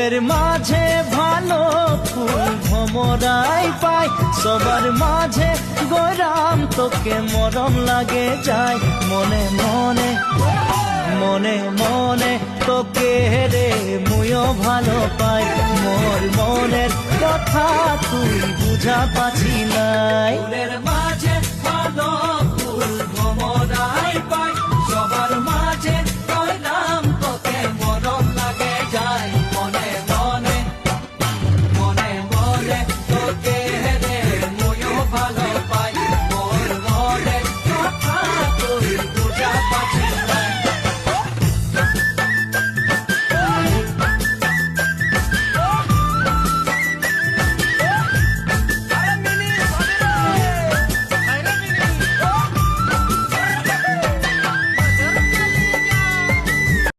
বুকের মাঝে ভালো ফুল ভমরাই পাই, সবার মাঝে গরাম তোকে মরম লাগে যায়। মনে মনে মনে মনে তোকে রে মুইও ভালো পাই, মোর মনের কথা তুই বুঝা পাচ্ছি নাই। ফুলের মাঝে ভালো